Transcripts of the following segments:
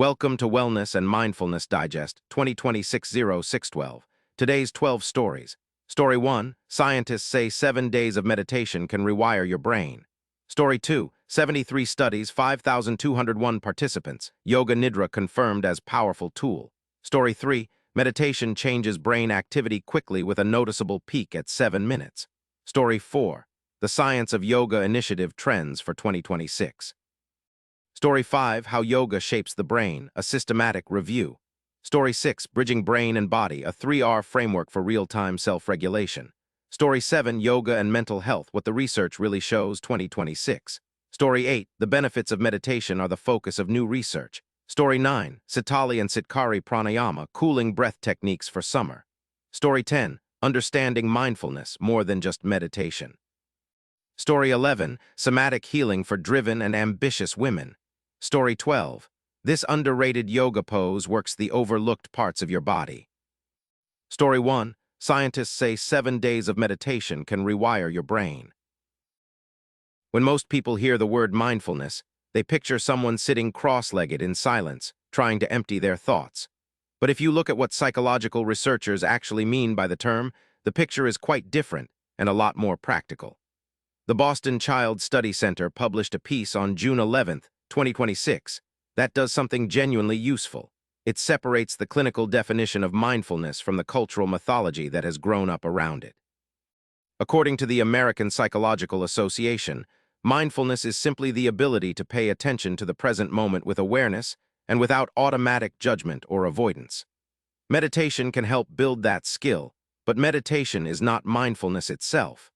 Welcome to Wellness and Mindfulness Digest 2026-0612. Today's 12 stories. Story 1, scientists say 7 days of meditation can rewire your brain. Story 2, 73 studies, 5,201 participants. Yoga Nidra confirmed as powerful tool. Story 3, meditation changes brain activity quickly with a noticeable peak at 7 minutes. Story 4, the science of yoga initiative trends for 2026. Story 5, How Yoga Shapes the Brain, a systematic review. Story 6, Bridging Brain and Body, a 3R framework for real-time self-regulation. Story 7, Yoga and Mental Health, what the research really shows, 2026. Story 8, The benefits of meditation are the focus of new research. Story 9, Sitali and Sitkari Pranayama, cooling breath techniques for summer. Story 10, Understanding mindfulness, more than just meditation. Story 11, Somatic healing for driven and ambitious women. Story 12. This underrated yoga pose works the overlooked parts of your body. Story 1. Scientists say 7 days of meditation can rewire your brain. When most people hear the word mindfulness, they picture someone sitting cross-legged in silence, trying to empty their thoughts. But if you look at what psychological researchers actually mean by the term, the picture is quite different and a lot more practical. The Boston Child Study Center published a piece on June 11, 2026, that does something genuinely useful. It separates the clinical definition of mindfulness from the cultural mythology that has grown up around it. According to the American Psychological Association, mindfulness is simply the ability to pay attention to the present moment with awareness and without automatic judgment or avoidance. Meditation can help build that skill, but meditation is not mindfulness itself.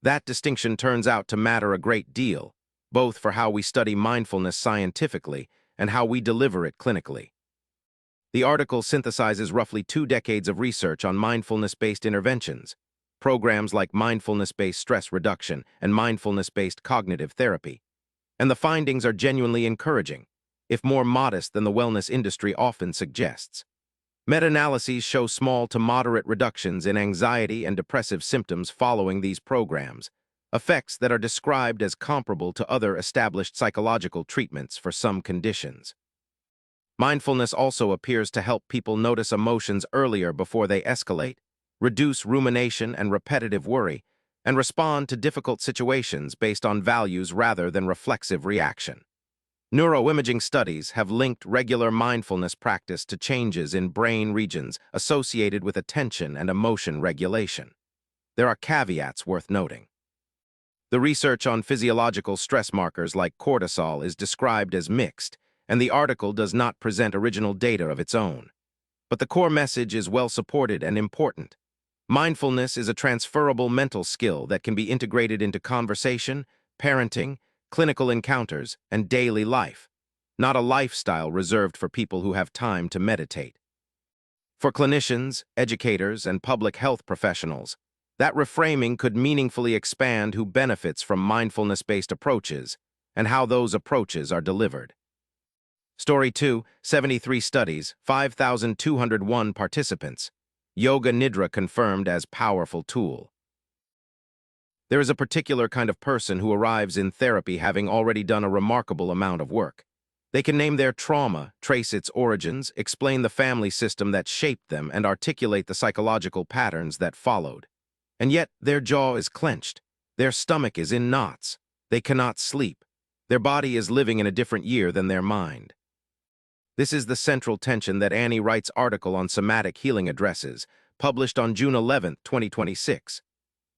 That distinction turns out to matter a great deal, both for how we study mindfulness scientifically and how we deliver it clinically. The article synthesizes roughly 2 decades of research on mindfulness-based interventions, programs like mindfulness-based stress reduction and mindfulness-based cognitive therapy. And the findings are genuinely encouraging, if more modest than the wellness industry often suggests. Meta-analyses show small to moderate reductions in anxiety and depressive symptoms following these programs, effects that are described as comparable to other established psychological treatments for some conditions. Mindfulness also appears to help people notice emotions earlier before they escalate, reduce rumination and repetitive worry, and respond to difficult situations based on values rather than reflexive reaction. Neuroimaging studies have linked regular mindfulness practice to changes in brain regions associated with attention and emotion regulation. There are caveats worth noting. The research on physiological stress markers like cortisol is described as mixed, and the article does not present original data of its own. But the core message is well supported and important. Mindfulness is a transferable mental skill that can be integrated into conversation, parenting, clinical encounters, and daily life, not a lifestyle reserved for people who have time to meditate. For clinicians, educators, and public health professionals, that reframing could meaningfully expand who benefits from mindfulness-based approaches and how those approaches are delivered. Story 2, 73 studies, 5,201 participants. Yoga Nidra confirmed as powerful tool. There is a particular kind of person who arrives in therapy having already done a remarkable amount of work. They can name their trauma, trace its origins, explain the family system that shaped them, and articulate the psychological patterns that followed. And yet, their jaw is clenched. Their stomach is in knots. They cannot sleep. Their body is living in a different year than their mind. This is the central tension that Annie Wright's article on somatic healing addresses, published on June 11, 2026.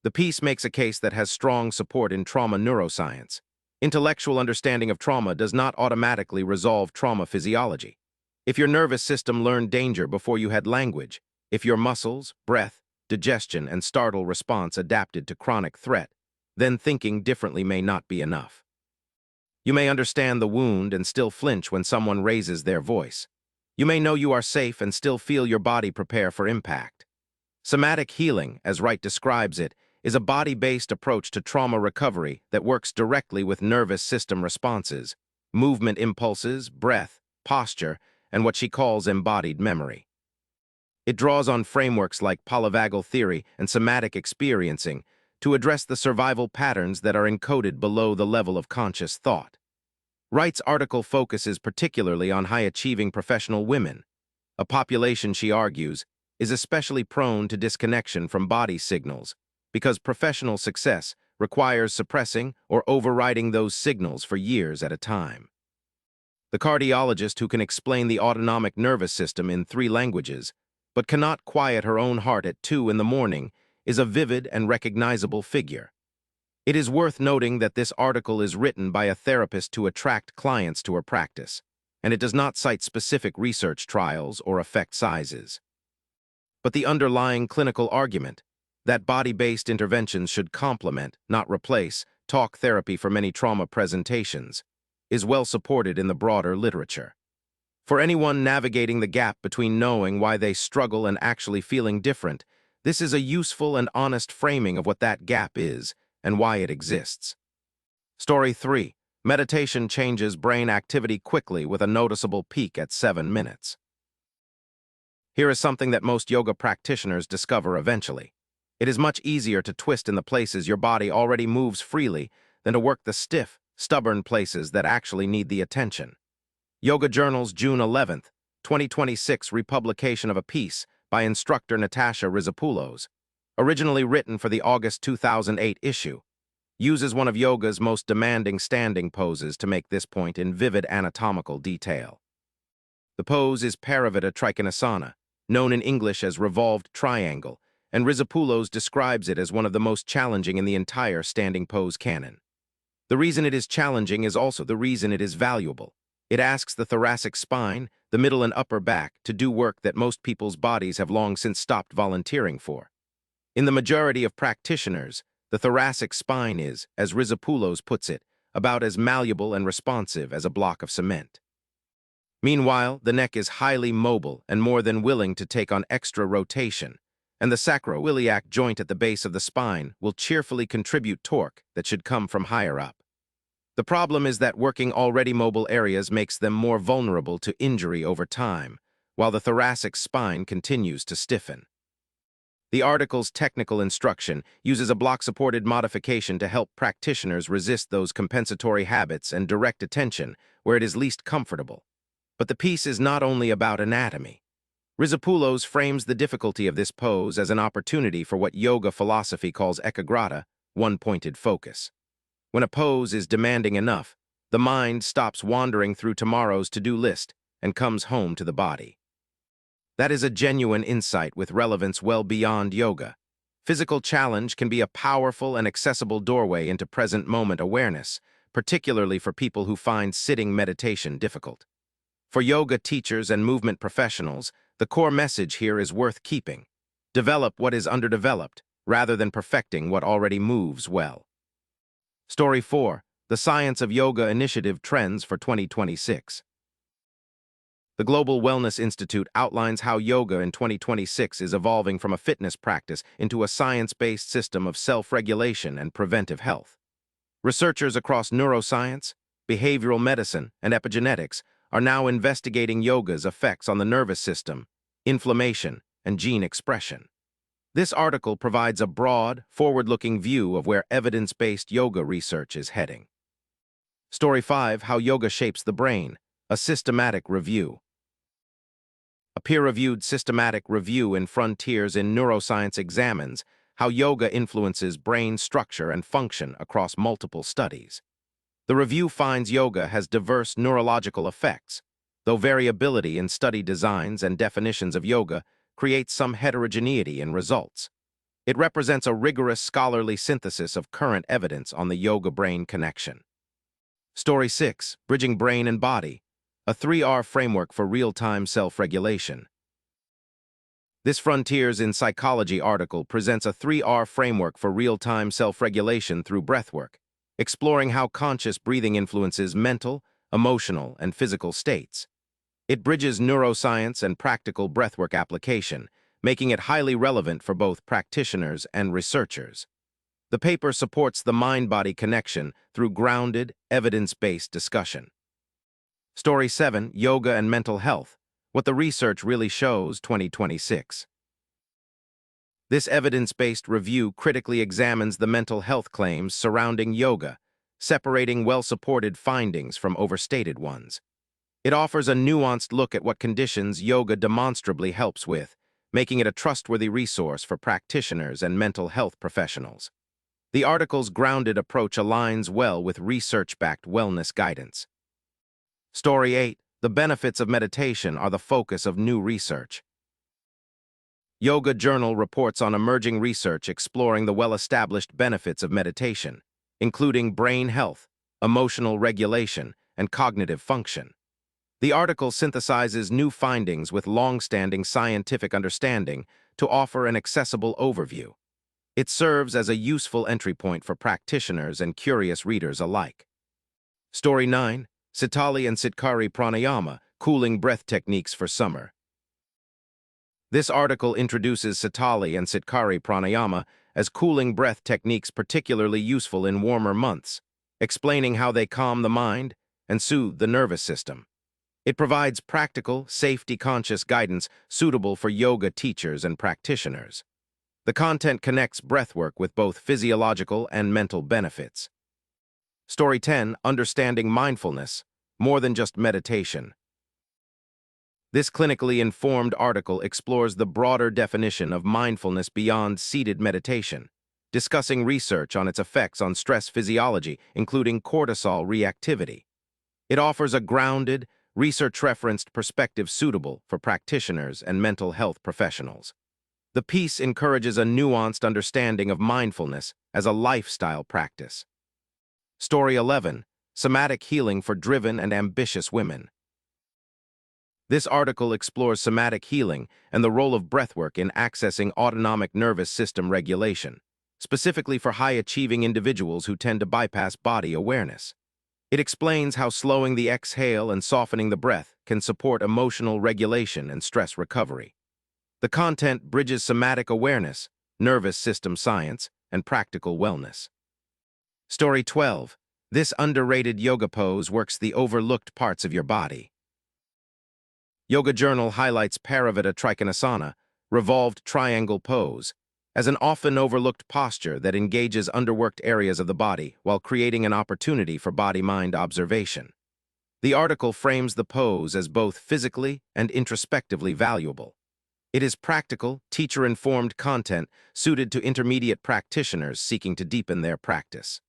The piece makes a case that has strong support in trauma neuroscience. Intellectual understanding of trauma does not automatically resolve trauma physiology. If your nervous system learned danger before you had language, if your muscles, breath, digestion, and startle response adapted to chronic threat, then thinking differently may not be enough. You may understand the wound and still flinch when someone raises their voice. You may know you are safe and still feel your body prepare for impact. Somatic healing, as Wright describes it, is a body-based approach to trauma recovery that works directly with nervous system responses, movement impulses, breath, posture, and what she calls embodied memory. It draws on frameworks like polyvagal theory and somatic experiencing to address the survival patterns that are encoded below the level of conscious thought. Wright's article focuses particularly on high-achieving professional women, a population, she argues, is especially prone to disconnection from body signals because professional success requires suppressing or overriding those signals for years at a time. The cardiologist who can explain the autonomic nervous system in 3 languages, but cannot quiet her own heart at 2 in the morning, is a vivid and recognizable figure. It is worth noting that this article is written by a therapist to attract clients to her practice, and it does not cite specific research trials or effect sizes. But the underlying clinical argument, that body-based interventions should complement, not replace, talk therapy for many trauma presentations, is well supported in the broader literature. For anyone navigating the gap between knowing why they struggle and actually feeling different, this is a useful and honest framing of what that gap is and why it exists. Story 3. Meditation changes brain activity quickly with a noticeable peak at 7 minutes. Here is something that most yoga practitioners discover eventually. It is much easier to twist in the places your body already moves freely than to work the stiff, stubborn places that actually need the attention. Yoga Journal's June 11, 2026 republication of a piece by instructor Natasha Rizopoulos, originally written for the August 2008 issue, uses one of yoga's most demanding standing poses to make this point in vivid anatomical detail. The pose is Paravita Trikonasana, known in English as revolved triangle, and Rizopoulos describes it as one of the most challenging in the entire standing pose canon. The reason it is challenging is also the reason it is valuable. It asks the thoracic spine, the middle and upper back, to do work that most people's bodies have long since stopped volunteering for. In the majority of practitioners, the thoracic spine is, as Rizopoulos puts it, about as malleable and responsive as a block of cement. Meanwhile, the neck is highly mobile and more than willing to take on extra rotation, and the sacroiliac joint at the base of the spine will cheerfully contribute torque that should come from higher up. The problem is that working already mobile areas makes them more vulnerable to injury over time, while the thoracic spine continues to stiffen. The article's technical instruction uses a block-supported modification to help practitioners resist those compensatory habits and direct attention where it is least comfortable. But the piece is not only about anatomy. Rizopoulos frames the difficulty of this pose as an opportunity for what yoga philosophy calls ekagrata, one-pointed focus. When a pose is demanding enough, the mind stops wandering through tomorrow's to-do list and comes home to the body. That is a genuine insight with relevance well beyond yoga. Physical challenge can be a powerful and accessible doorway into present-moment awareness, particularly for people who find sitting meditation difficult. For yoga teachers and movement professionals, the core message here is worth keeping. Develop what is underdeveloped, rather than perfecting what already moves well. Story 4. The Science of Yoga Initiative Trends for 2026. The Global Wellness Institute outlines how yoga in 2026 is evolving from a fitness practice into a science-based system of self-regulation and preventive health. Researchers across neuroscience, behavioral medicine, and epigenetics are now investigating yoga's effects on the nervous system, inflammation, and gene expression. This article provides a broad, forward-looking view of where evidence-based yoga research is heading. Story 5. How Yoga Shapes the Brain, a Systematic Review. A peer-reviewed systematic review in Frontiers in Neuroscience examines how yoga influences brain structure and function across multiple studies. The review finds yoga has diverse neurological effects, though variability in study designs and definitions of yoga creates some heterogeneity in results. It represents a rigorous scholarly synthesis of current evidence on the yoga-brain connection. Story 6. Bridging Brain and Body, a 3R framework for real-time self-regulation. This Frontiers in Psychology article presents a 3R framework for real-time self-regulation through breathwork, exploring how conscious breathing influences mental, emotional, and physical states. It bridges neuroscience and practical breathwork application, making it highly relevant for both practitioners and researchers. The paper supports the mind-body connection through grounded, evidence-based discussion. Story 7. Yoga and Mental Health, What the Research Really Shows 2026. This evidence-based review critically examines the mental health claims surrounding yoga, separating well-supported findings from overstated ones. It offers a nuanced look at what conditions yoga demonstrably helps with, making it a trustworthy resource for practitioners and mental health professionals. The article's grounded approach aligns well with research-backed wellness guidance. Story 8. The benefits of meditation are the focus of new research. Yoga Journal reports on emerging research exploring the well-established benefits of meditation, including brain health, emotional regulation, and cognitive function. The article synthesizes new findings with long-standing scientific understanding to offer an accessible overview. It serves as a useful entry point for practitioners and curious readers alike. Story 9. Sitali and Sitkari Pranayama, Cooling Breath Techniques for Summer. This article introduces Sitali and Sitkari Pranayama as cooling breath techniques particularly useful in warmer months, explaining how they calm the mind and soothe the nervous system. It provides practical, safety-conscious guidance suitable for yoga teachers and practitioners. The content connects breathwork with both physiological and mental benefits. Story 10. Understanding Mindfulness, More Than Just Meditation. This clinically informed article explores the broader definition of mindfulness beyond seated meditation, discussing research on its effects on stress physiology, including cortisol reactivity. It offers a grounded, research-referenced perspective suitable for practitioners and mental health professionals. The piece encourages a nuanced understanding of mindfulness as a lifestyle practice. Story 11. Somatic Healing for Driven and Ambitious Women. This article explores somatic healing and the role of breathwork in accessing autonomic nervous system regulation, specifically for high-achieving individuals who tend to bypass body awareness. It explains how slowing the exhale and softening the breath can support emotional regulation and stress recovery. The content bridges somatic awareness, nervous system science, and practical wellness. Story 12. This underrated yoga pose works the overlooked parts of your body. Yoga Journal highlights Paravita Trikonasana, revolved triangle pose, as an often overlooked posture that engages underworked areas of the body while creating an opportunity for body-mind observation. The article frames the pose as both physically and introspectively valuable. It is practical, teacher-informed content suited to intermediate practitioners seeking to deepen their practice.